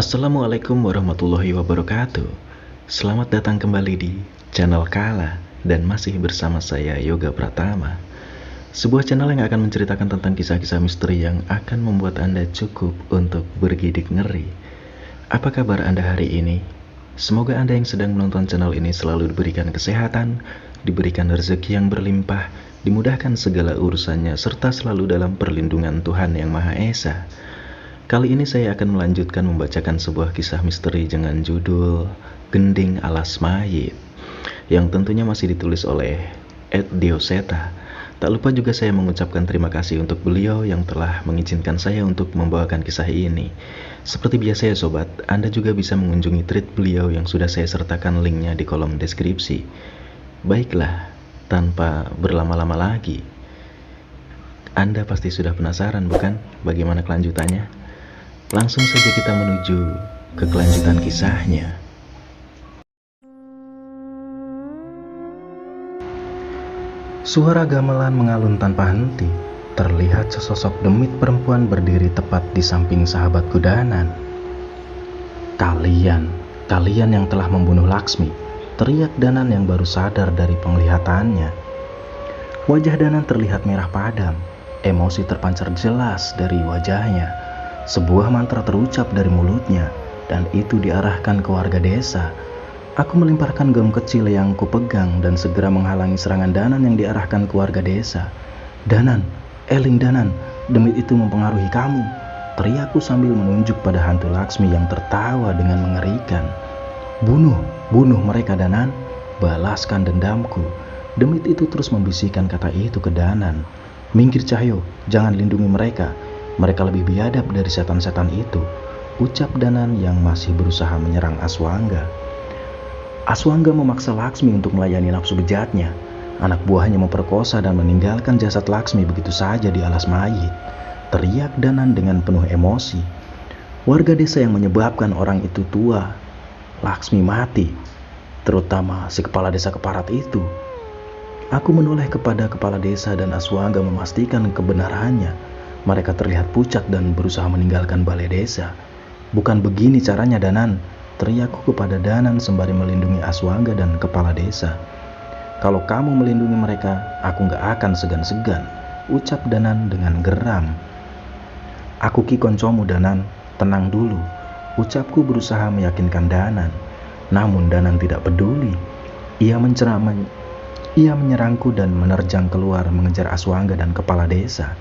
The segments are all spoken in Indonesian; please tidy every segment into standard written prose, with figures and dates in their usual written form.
Assalamualaikum warahmatullahi wabarakatuh. Selamat datang kembali di channel Kala dan masih bersama saya Yoga Pratama. Sebuah channel yang akan menceritakan tentang kisah-kisah misteri yang akan membuat Anda cukup untuk bergidik ngeri. Apa kabar Anda hari ini? Semoga Anda yang sedang menonton channel ini selalu diberikan kesehatan, diberikan rezeki yang berlimpah, dimudahkan segala urusannya, serta selalu dalam perlindungan Tuhan Yang Maha Esa. Kali ini saya akan melanjutkan membacakan sebuah kisah misteri dengan judul Gending Alas Mayit, yang tentunya masih ditulis oleh Ed Dioseta. Tak lupa juga saya mengucapkan terima kasih untuk beliau yang telah mengizinkan saya untuk membawakan kisah ini. Seperti biasa ya sobat, Anda juga bisa mengunjungi tweet beliau yang sudah saya sertakan linknya di kolom deskripsi. Baiklah, tanpa berlama-lama lagi, Anda pasti sudah penasaran bukan bagaimana kelanjutannya? Langsung saja kita menuju ke kelanjutan kisahnya. Suara gamelan mengalun tanpa henti. Terlihat sesosok demit perempuan berdiri tepat di samping sahabatku Danan. Kalian yang telah membunuh Laksmi, teriak Danan yang baru sadar dari penglihatannya. Wajah Danan terlihat merah padam, emosi terpancar jelas dari wajahnya. Sebuah mantra terucap dari mulutnya, dan itu diarahkan ke warga desa. Aku melemparkan gaun kecil yang kupegang dan segera menghalangi serangan Danan yang diarahkan ke warga desa. Danan, eling Danan, demit itu mempengaruhi kamu, teriakku sambil menunjuk pada hantu Laksmi yang tertawa dengan mengerikan. Bunuh mereka Danan, balaskan dendamku. Demit itu terus membisikkan kata itu ke Danan. Minggir Cahyo, jangan lindungi mereka. Mereka lebih biadab dari setan-setan itu, ucap Danan yang masih berusaha menyerang Aswangga. Aswangga memaksa Laksmi untuk melayani nafsu bejatnya. Anak buahnya memperkosa dan meninggalkan jasad Laksmi begitu saja di alas mayit, teriak Danan dengan penuh emosi. Warga desa yang menyebabkan orang itu tua, Laksmi mati, terutama si kepala desa keparat itu. Aku menoleh kepada kepala desa dan Aswangga memastikan kebenarannya. Mereka terlihat pucat dan berusaha meninggalkan balai desa. Bukan begini caranya Danan, teriakku kepada Danan sembari melindungi Aswangga dan kepala desa. Kalau kamu melindungi mereka, aku gak akan segan-segan, ucap Danan dengan geram. Aku ki koncomu Danan, tenang dulu, ucapku berusaha meyakinkan Danan. Namun Danan tidak peduli. Ia menyerangku dan menerjang keluar mengejar Aswangga dan kepala desa.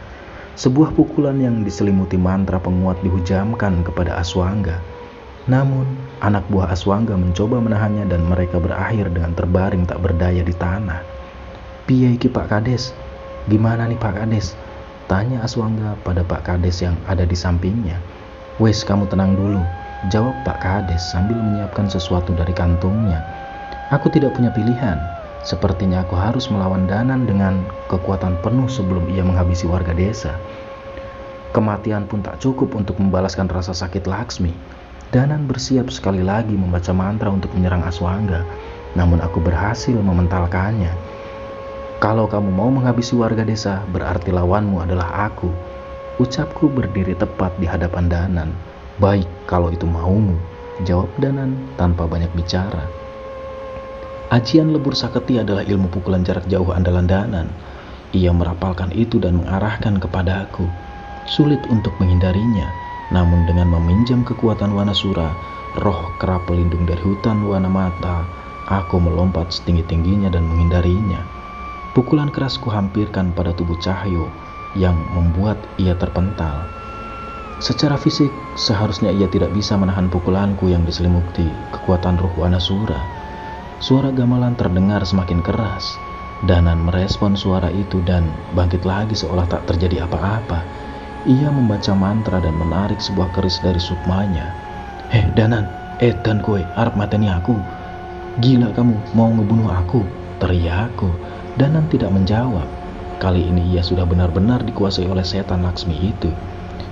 Sebuah pukulan yang diselimuti mantra penguat dihujamkan kepada Aswangga. Namun, anak buah Aswangga mencoba menahannya dan mereka berakhir dengan terbaring tak berdaya di tanah. Piye iki Pak Kades? Gimana nih Pak Kades? Tanya Aswangga pada Pak Kades yang ada di sampingnya. Wes, kamu tenang dulu, jawab Pak Kades sambil menyiapkan sesuatu dari kantungnya. Aku tidak punya pilihan. Sepertinya aku harus melawan Danan dengan kekuatan penuh sebelum ia menghabisi warga desa. Kematian pun tak cukup untuk membalaskan rasa sakit Laksmi. Danan bersiap sekali lagi membaca mantra untuk menyerang Aswangga, namun aku berhasil mementalkannya. Kalau kamu mau menghabisi warga desa, berarti lawanmu adalah aku, ucapku berdiri tepat di hadapan Danan. Baik, kalau itu maumu, jawab Danan tanpa banyak bicara. Ajian lebur saketi adalah ilmu pukulan jarak jauh andalan Danan. Ia merapalkan itu dan mengarahkan kepadaku. Sulit untuk menghindarinya, namun dengan meminjam kekuatan Wanasura, roh kera pelindung dari hutan Wanamata, aku melompat setinggi-tingginya dan menghindarinya. Pukulan keras kuhampirkan pada tubuh Cahyo yang membuat ia terpental. Secara fisik, seharusnya ia tidak bisa menahan pukulanku yang diselimuti kekuatan roh Wanasura. Suara gamelan terdengar semakin keras. Danan merespon suara itu dan bangkit lagi seolah tak terjadi apa-apa. Ia membaca mantra dan menarik sebuah keris dari sukmanya. Danan, dan kowe arep mateni aku. Gila kamu, mau ngebunuh aku, teriakku. Danan tidak menjawab. Kali ini ia sudah benar-benar dikuasai oleh setan Laksmi itu.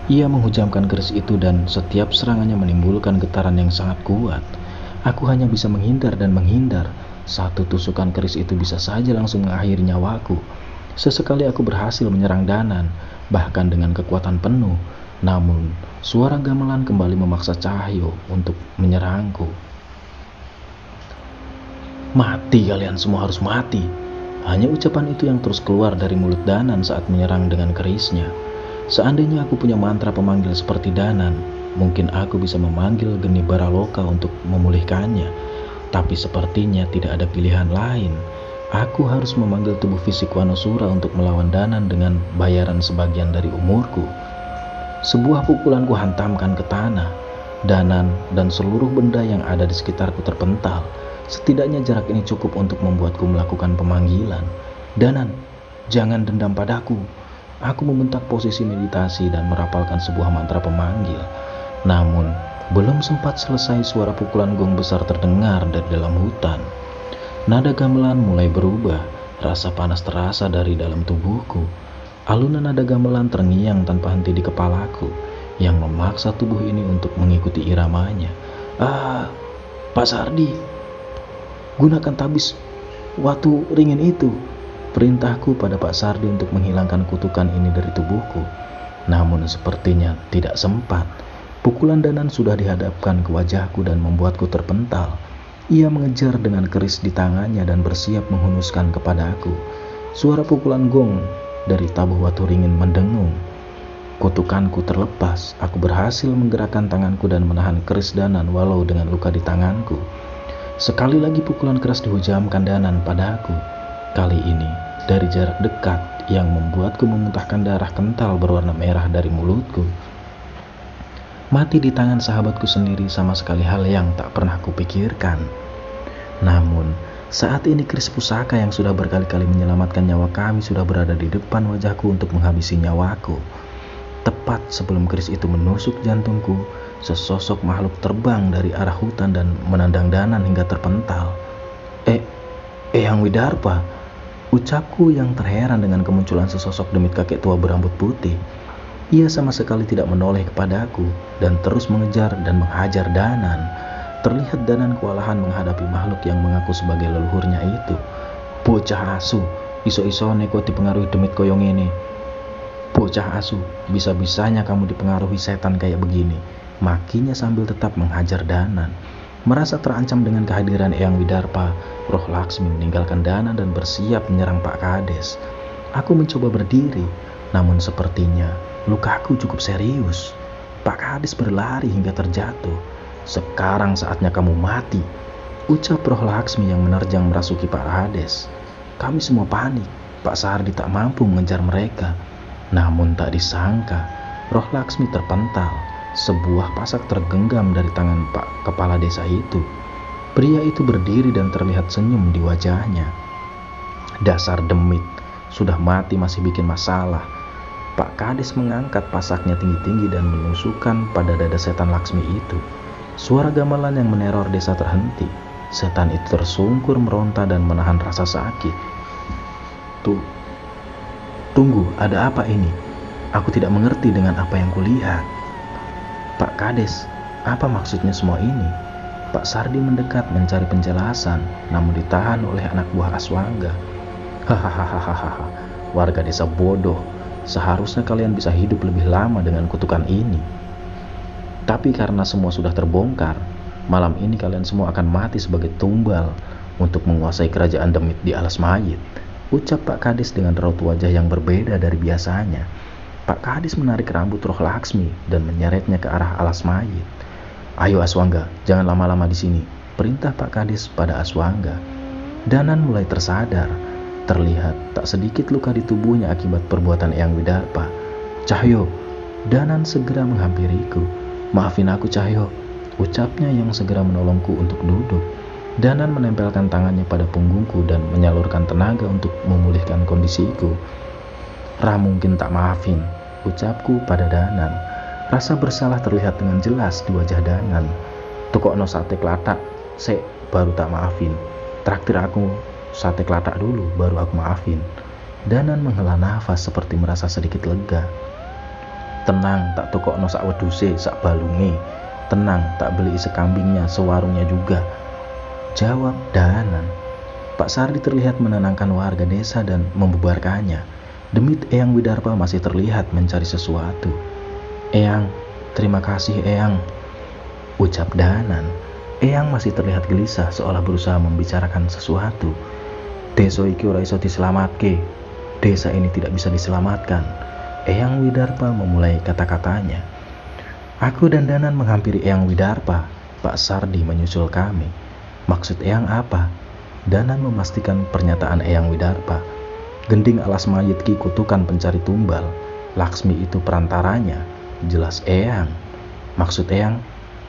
Ia menghujamkan keris itu dan setiap serangannya menimbulkan getaran yang sangat kuat. Aku hanya bisa menghindar dan menghindar. Satu tusukan keris itu bisa saja langsung mengakhiri nyawaku. Sesekali aku berhasil menyerang Danan, bahkan dengan kekuatan penuh. Namun, suara gamelan kembali memaksa Cahyo untuk menyerangku. "Mati kalian semua, harus mati." Hanya ucapan itu yang terus keluar dari mulut Danan saat menyerang dengan kerisnya. Seandainya aku punya mantra pemanggil seperti Danan, mungkin aku bisa memanggil geni Baraloka untuk memulihkannya. Tapi sepertinya tidak ada pilihan lain. Aku harus memanggil tubuh fisik Wanosura untuk melawan Danan dengan bayaran sebagian dari umurku. Sebuah pukulan ku hantamkan ke tanah. Danan dan seluruh benda yang ada di sekitarku terpental. Setidaknya jarak ini cukup untuk membuatku melakukan pemanggilan. "Danan, jangan dendam padaku." Aku membentak posisi meditasi dan merapalkan sebuah mantra pemanggil. Namun, belum sempat selesai suara pukulan gong besar terdengar dari dalam hutan. Nada gamelan mulai berubah, rasa panas terasa dari dalam tubuhku. Alunan nada gamelan terngiang tanpa henti di kepalaku, yang memaksa tubuh ini untuk mengikuti iramanya. Pak Sardi, gunakan tabis watu ringin itu," perintahku pada Pak Sardi untuk menghilangkan kutukan ini dari tubuhku. Namun sepertinya tidak sempat. Pukulan Danan sudah dihadapkan ke wajahku dan membuatku terpental. Ia mengejar dengan keris di tangannya dan bersiap menghunuskan kepadaku. Suara pukulan gong dari tabuh watu ringin mendengung. Kutukanku terlepas. Aku berhasil menggerakkan tanganku dan menahan keris Danan walau dengan luka di tanganku. Sekali lagi pukulan keras dihujamkan Danan padaku. Kali ini dari jarak dekat yang membuatku memuntahkan darah kental berwarna merah dari mulutku. Mati di tangan sahabatku sendiri sama sekali hal yang tak pernah kupikirkan. Namun, saat ini keris pusaka yang sudah berkali-kali menyelamatkan nyawa kami sudah berada di depan wajahku untuk menghabisi nyawaku. Tepat sebelum keris itu menusuk jantungku, sesosok makhluk terbang dari arah hutan dan menendang Danan hingga terpental. Eyang Widarpa," ucapku yang terheran dengan kemunculan sesosok demit kakek tua berambut putih. Ia sama sekali tidak menoleh kepadaku dan terus mengejar dan menghajar Danan. Terlihat Danan kewalahan menghadapi makhluk yang mengaku sebagai leluhurnya itu. "Bocah asu, iso-isone kok dipengaruhi demit koyong ini. Bocah asu, bisa-bisanya kamu dipengaruhi setan kayak begini," makinya sambil tetap menghajar Danan. Merasa terancam dengan kehadiran Eyang Widarpa, Roh Laksmi meninggalkan Danan dan bersiap menyerang Pak Kades. Aku mencoba berdiri, namun sepertinya lukaku cukup serius. Pak Kades berlari hingga terjatuh. "Sekarang saatnya kamu mati," ucap Roh Laksmi yang menerjang merasuki Pak Kades. Kami semua panik. Pak Sardi tak mampu mengejar mereka. Namun tak disangka, Roh Laksmi terpental. Sebuah pasak tergenggam dari tangan Pak Kepala Desa itu. Pria itu berdiri dan terlihat senyum di wajahnya. "Dasar demit, sudah mati masih bikin masalah." Pak Kades mengangkat pasaknya tinggi-tinggi dan menusukkan pada dada setan Laksmi itu. Suara gamelan yang meneror desa terhenti. Setan itu tersungkur meronta dan menahan rasa sakit. Tunggu, ada apa ini? Aku tidak mengerti dengan apa yang kulihat." "Pak Kades, apa maksudnya semua ini?" Pak Sardi mendekat mencari penjelasan, namun ditahan oleh anak buah Aswangga. "Hahaha, warga desa bodoh. Seharusnya kalian bisa hidup lebih lama dengan kutukan ini. Tapi karena semua sudah terbongkar, malam ini kalian semua akan mati sebagai tumbal untuk menguasai kerajaan demit di alas mayit," ucap Pak Kades dengan raut wajah yang berbeda dari biasanya. Pak Kades menarik rambut Roh Laksmi dan menyeretnya ke arah alas mayit. "Ayo Aswangga, jangan lama-lama di sini," perintah Pak Kades pada Aswangga. Danan mulai tersadar. Terlihat tak sedikit luka di tubuhnya akibat perbuatan Eyang Widarpa. "Cahyo," Danan segera menghampiriku. "Maafin aku Cahyo," ucapnya yang segera menolongku untuk duduk. Danan menempelkan tangannya pada punggungku dan menyalurkan tenaga untuk memulihkan kondisiku. Mungkin tak maafin," ucapku pada Danan. Rasa bersalah terlihat dengan jelas di wajah Danan. "Tukokno sate klatak, baru tak maafin. Traktir aku sate klatak dulu, baru aku maafin." Danan menghela nafas seperti merasa sedikit lega. "Tenang, tak tukokno sak weduse, sak balunge. Tenang, tak beli isi kambingnya, sewarungnya juga," jawab Danan. Pak Sardi terlihat menenangkan warga desa dan membubarkannya. Demit Eyang Widarpa masih terlihat mencari sesuatu. "Eyang, terima kasih Eyang," ucap Danan. Eyang masih terlihat gelisah seolah berusaha membicarakan sesuatu. "Desa iki ora iso diselamatke. Desa ini tidak bisa diselamatkan." Eyang Widarpa memulai kata-katanya. Aku dan Danan menghampiri Eyang Widarpa. Pak Sardi menyusul kami. "Maksud Eyang apa?" Danan memastikan pernyataan Eyang Widarpa. "Gending alas mayit ki kutukan pencari tumbal. Laksmi itu perantaranya. Jelas Eyang." "Maksud Eyang?"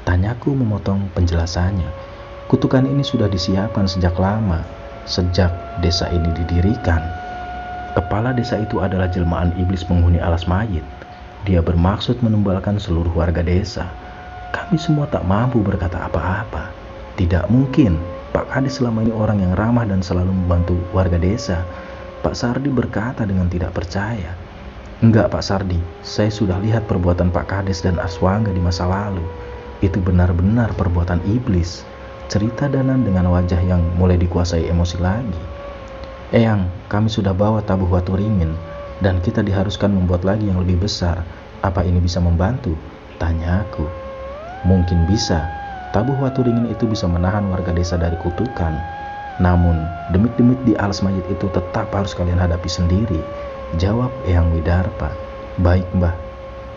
tanyaku memotong penjelasannya. "Kutukan ini sudah disiapkan sejak lama, sejak desa ini didirikan. Kepala desa itu adalah jelmaan iblis penghuni alas mayit. Dia bermaksud menumbalkan seluruh warga desa." Kami semua tak mampu berkata apa-apa. Tidak mungkin, Pak Kades selama ini orang yang ramah dan selalu membantu warga desa. Pak Sardi berkata dengan tidak percaya. "Enggak Pak Sardi, saya sudah lihat perbuatan Pak Kades dan Aswangga di masa lalu. Itu benar-benar perbuatan iblis," cerita Danan dengan wajah yang mulai dikuasai emosi lagi. "Eyang, kami sudah bawa tabuh waturingin dan kita diharuskan membuat lagi yang lebih besar. Apa ini bisa membantu?" tanyaku. "Mungkin bisa. Tabuh waturingin itu bisa menahan warga desa dari kutukan. Namun, demit-demit di alas mayit itu tetap harus kalian hadapi sendiri," jawab Eyang Widarpa. "Baik Mbah,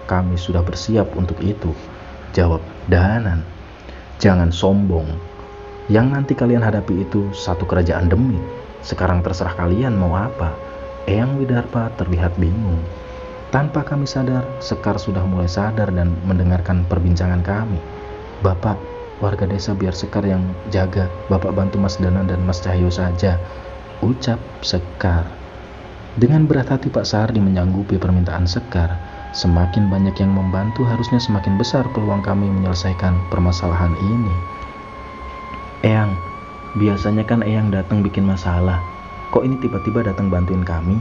kami sudah bersiap untuk itu," jawab Danan. "Jangan sombong. Yang nanti kalian hadapi itu satu kerajaan demit. Sekarang terserah kalian mau apa." Eyang Widarpa terlihat bingung. Tanpa kami sadar, Sekar sudah mulai sadar dan mendengarkan perbincangan kami. "Bapak, warga desa biar Sekar yang jaga. Bapak bantu Mas Danan dan Mas Cahyo saja," ucap Sekar. Dengan berat hati Pak Sardi menyanggupi permintaan Sekar. Semakin banyak yang membantu, harusnya semakin besar peluang kami menyelesaikan permasalahan ini. "Eyang, biasanya kan Eyang datang bikin masalah. Kok ini tiba-tiba datang bantuin kami?"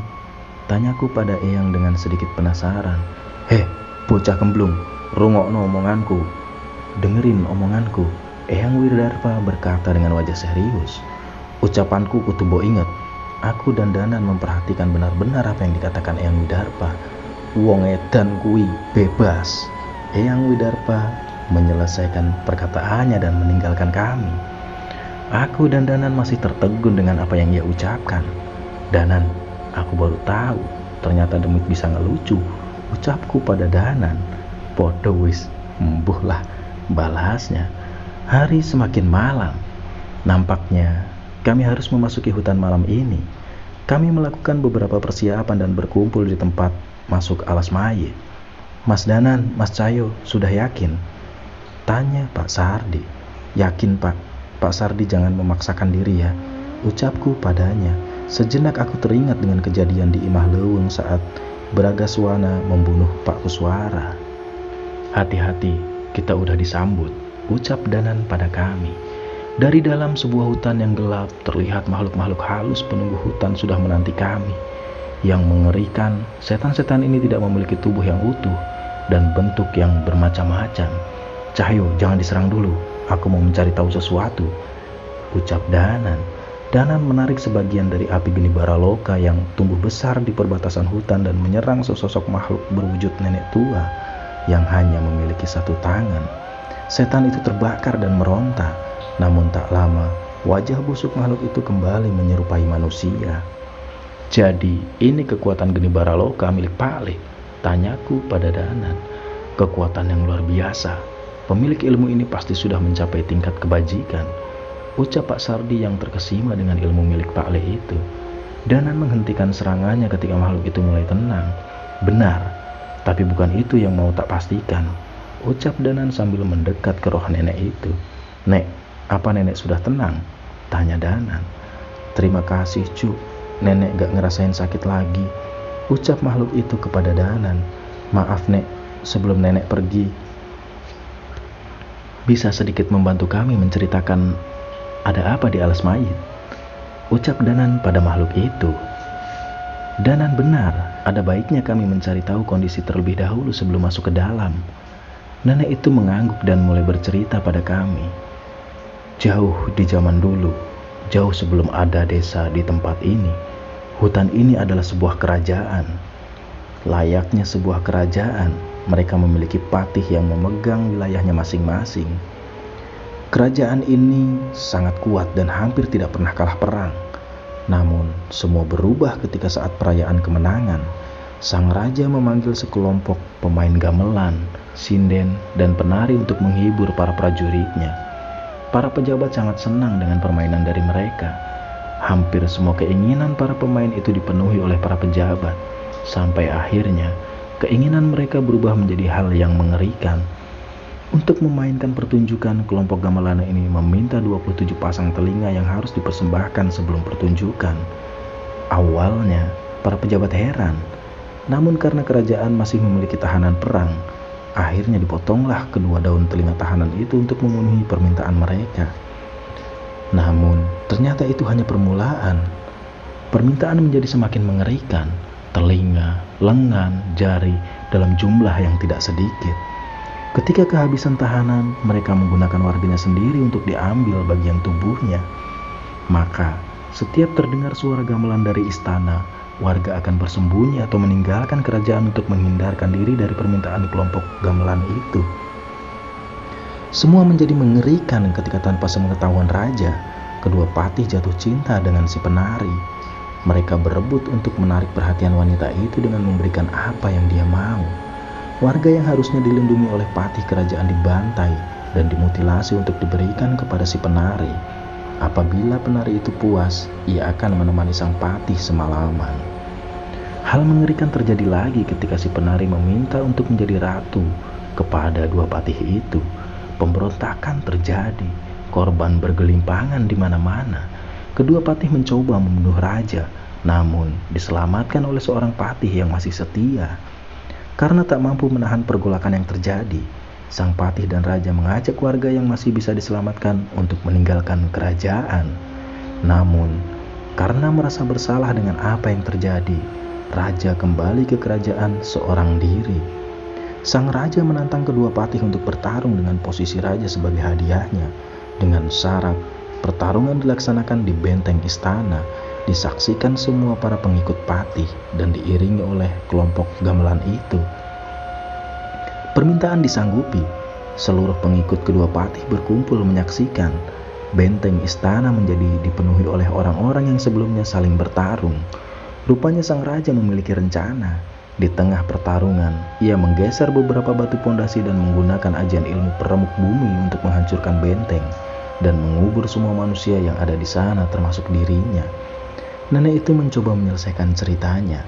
tanyaku pada Eyang dengan sedikit penasaran. "Heh, bocah kemblung, rungokno omonganku. Dengerin omonganku," Eyang Widarpa berkata dengan wajah serius. "Ucapanku kudu mbok inget." Aku dan Danan memperhatikan benar-benar apa yang dikatakan Eyang Widarpa. "Wong edan kui bebas." Eyang Widarpa menyelesaikan perkataannya dan meninggalkan kami. Aku dan Danan masih tertegun dengan apa yang ia ucapkan. "Danan, aku baru tahu ternyata demit bisa ngelucu," ucapku pada Danan. "Podo wis, embuh lah," balasnya. Hari semakin malam. Nampaknya kami harus memasuki hutan malam ini. Kami melakukan beberapa persiapan dan berkumpul di tempat masuk alas mayit. "Mas Danan, Mas Cahyo, sudah yakin?" tanya Pak Sardi. "Yakin Pak. Pak Sardi jangan memaksakan diri ya," ucapku padanya. Sejenak aku teringat dengan kejadian di Imah Lewung saat Bragaswana membunuh Pak Kuswara. "Hati-hati, kita udah disambut," ucap Danan pada kami. Dari dalam sebuah hutan yang gelap terlihat makhluk-makhluk halus penunggu hutan sudah menanti kami. Yang mengerikan, setan-setan ini tidak memiliki tubuh yang utuh dan bentuk yang bermacam-macam. "Cahyo, jangan diserang dulu. Aku mau mencari tahu sesuatu," ucap Danan. Danan menarik sebagian dari api geni baraloka yang tumbuh besar di perbatasan hutan dan menyerang sesosok makhluk berwujud nenek tua yang hanya memiliki satu tangan. Setan itu terbakar dan meronta. Namun tak lama, wajah busuk makhluk itu kembali menyerupai manusia. "Jadi, ini kekuatan geni baraloka milik Pak Le?" tanyaku pada Danan. "Kekuatan yang luar biasa. Pemilik ilmu ini pasti sudah mencapai tingkat kebajikan," ucap Pak Sardi yang terkesima dengan ilmu milik Pak Le itu. Danan menghentikan serangannya ketika makhluk itu mulai tenang. "Benar, tapi bukan itu yang mau tak pastikan," ucap Danan sambil mendekat ke roh nenek itu. "Nek, apa nenek sudah tenang?" tanya Danan. "Terima kasih Cu, nenek gak ngerasain sakit lagi," ucap makhluk itu kepada Danan. "Maaf Nek, sebelum nenek pergi, bisa sedikit membantu kami menceritakan ada apa di alas mayit?" ucap Danan pada makhluk itu. Danan benar, ada baiknya kami mencari tahu kondisi terlebih dahulu sebelum masuk ke dalam. Nenek itu mengangguk dan mulai bercerita pada kami. "Jauh di zaman dulu, jauh sebelum ada desa di tempat ini, hutan ini adalah sebuah kerajaan. Layaknya sebuah kerajaan, mereka memiliki patih yang memegang wilayahnya masing-masing. Kerajaan ini sangat kuat dan hampir tidak pernah kalah perang. Namun, semua berubah ketika saat perayaan kemenangan. Sang raja memanggil sekelompok pemain gamelan, sinden, dan penari untuk menghibur para prajuritnya. Para pejabat sangat senang dengan permainan dari mereka. Hampir semua keinginan para pemain itu dipenuhi oleh para pejabat. Sampai akhirnya, keinginan mereka berubah menjadi hal yang mengerikan. Untuk memainkan pertunjukan, kelompok gamelan ini meminta 27 pasang telinga yang harus dipersembahkan sebelum pertunjukan. Awalnya, para pejabat heran. Namun karena kerajaan masih memiliki tahanan perang, akhirnya dipotonglah kedua daun telinga tahanan itu untuk memenuhi permintaan mereka. Namun, ternyata itu hanya permulaan. Permintaan menjadi semakin mengerikan. Telinga, lengan, jari dalam jumlah yang tidak sedikit. Ketika kehabisan tahanan, mereka menggunakan warganya sendiri untuk diambil bagian tubuhnya. Maka, setiap terdengar suara gamelan dari istana, warga akan bersembunyi atau meninggalkan kerajaan untuk menghindarkan diri dari permintaan kelompok gamelan itu. Semua menjadi mengerikan ketika tanpa sepengetahuan raja, kedua patih jatuh cinta dengan si penari. Mereka berebut untuk menarik perhatian wanita itu dengan memberikan apa yang dia mau. Warga yang harusnya dilindungi oleh patih kerajaan dibantai dan dimutilasi untuk diberikan kepada si penari. Apabila penari itu puas, ia akan menemani sang patih semalaman. Hal mengerikan terjadi lagi ketika si penari meminta untuk menjadi ratu kepada dua patih itu. Pemberontakan terjadi, korban bergelimpangan di mana-mana. Kedua patih mencoba membunuh raja, namun diselamatkan oleh seorang patih yang masih setia. Karena tak mampu menahan pergolakan yang terjadi, sang patih dan raja mengajak warga yang masih bisa diselamatkan untuk meninggalkan kerajaan. Namun, karena merasa bersalah dengan apa yang terjadi, raja kembali ke kerajaan seorang diri. Sang raja menantang kedua patih untuk bertarung dengan posisi raja sebagai hadiahnya, dengan syarat pertarungan dilaksanakan di benteng istana, disaksikan semua para pengikut patih dan diiringi oleh kelompok gamelan itu. Permintaan disanggupi. Seluruh pengikut kedua patih berkumpul menyaksikan. Benteng istana menjadi dipenuhi oleh orang-orang yang sebelumnya saling bertarung. Rupanya sang raja memiliki rencana. Di tengah pertarungan, ia menggeser beberapa batu pondasi dan menggunakan ajian ilmu peremuk bumi untuk menghancurkan benteng dan mengubur semua manusia yang ada di sana termasuk dirinya. Nenek itu mencoba menyelesaikan ceritanya.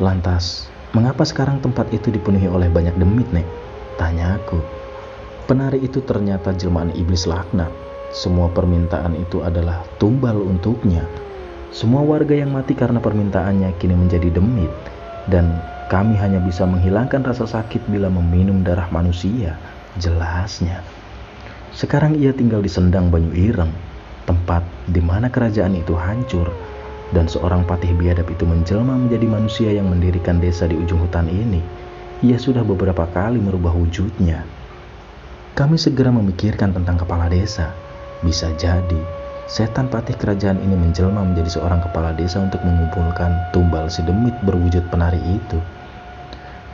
Lantas, mengapa sekarang tempat itu dipenuhi oleh banyak demit, Nek? Tanyaku. Penari itu ternyata jelmaan iblis laknat. Semua permintaan itu adalah tumbal untuknya. Semua warga yang mati karena permintaannya kini menjadi demit. Dan kami hanya bisa menghilangkan rasa sakit bila meminum darah manusia, jelasnya. Sekarang ia tinggal di Sendang Banyu Ireng, tempat di mana kerajaan itu hancur, dan seorang patih biadab itu menjelma menjadi manusia yang mendirikan desa di ujung hutan ini. Ia sudah beberapa kali merubah wujudnya. Kami segera memikirkan tentang kepala desa. Bisa jadi setan patih kerajaan ini menjelma menjadi seorang kepala desa untuk mengumpulkan tumbal si demit berwujud penari itu.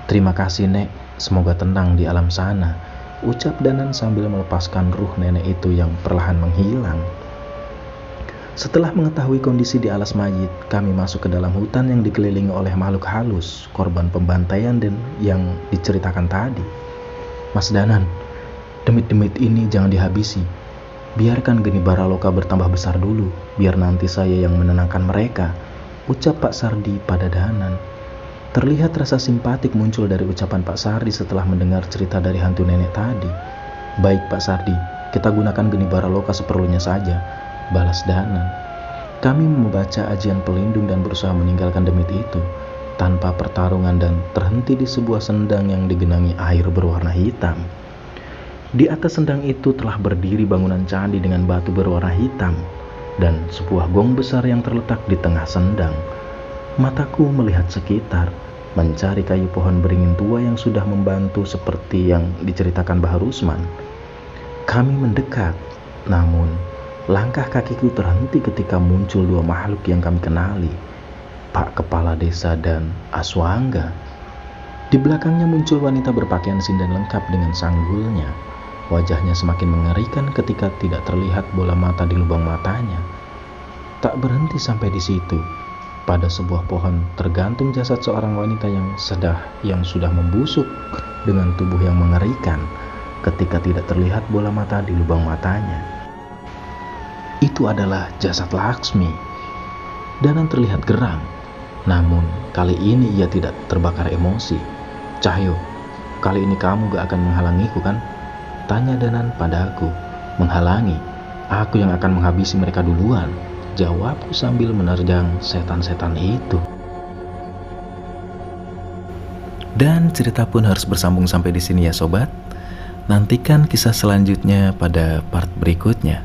Terima kasih, Nek, semoga tenang di alam sana, ucap Danan sambil melepaskan ruh nenek itu yang perlahan menghilang. Setelah mengetahui kondisi di alas mayit, kami masuk ke dalam hutan yang dikelilingi oleh makhluk halus, korban pembantaian dan yang diceritakan tadi. Mas Danan, demit-demit ini jangan dihabisi. Biarkan geni baraloka bertambah besar dulu, biar nanti saya yang menenangkan mereka, ucap Pak Sardi pada Danan. Terlihat rasa simpatik muncul dari ucapan Pak Sardi setelah mendengar cerita dari hantu nenek tadi. Baik Pak Sardi, kita gunakan geni baraloka seperlunya saja, balas Danan. Kami membaca ajian pelindung dan berusaha meninggalkan demit itu, tanpa pertarungan dan terhenti di sebuah sendang yang digenangi air berwarna hitam. Di atas sendang itu telah berdiri bangunan candi dengan batu berwarna hitam dan sebuah gong besar yang terletak di tengah sendang. Mataku melihat sekitar, mencari kayu pohon beringin tua yang sudah membantu seperti yang diceritakan Bahar Usman. Kami mendekat, namun langkah kakiku terhenti ketika muncul dua makhluk yang kami kenali, Pak Kepala Desa dan Aswangga. Di belakangnya muncul wanita berpakaian sinden lengkap dengan sanggulnya. Wajahnya semakin mengerikan ketika tidak terlihat bola mata di lubang matanya. Tak berhenti sampai di situ. Pada sebuah pohon tergantung jasad seorang wanita yang sudah membusuk dengan tubuh yang mengerikan ketika tidak terlihat bola mata di lubang matanya. Itu adalah jasad Laksmi. Danan terlihat gerang, namun kali ini ia tidak terbakar emosi. "Cahyo, kali ini kamu gak akan menghalangiku kan?" tanya Danan padaku. "Menghalangi? Aku yang akan menghabisi mereka duluan," jawabku sambil menerjang setan-setan itu. Dan cerita pun harus bersambung sampai di sini ya sobat. Nantikan kisah selanjutnya pada part berikutnya.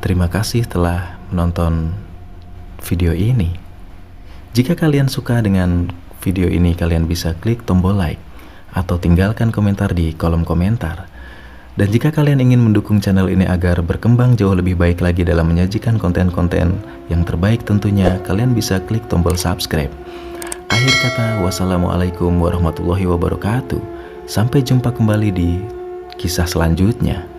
Terima kasih telah menonton video ini. Jika kalian suka dengan video ini, kalian bisa klik tombol like atau tinggalkan komentar di kolom komentar. Dan jika kalian ingin mendukung channel ini agar berkembang jauh lebih baik lagi dalam menyajikan konten-konten yang terbaik tentunya, kalian bisa klik tombol subscribe. Akhir kata, wassalamualaikum warahmatullahi wabarakatuh. Sampai jumpa kembali di kisah selanjutnya.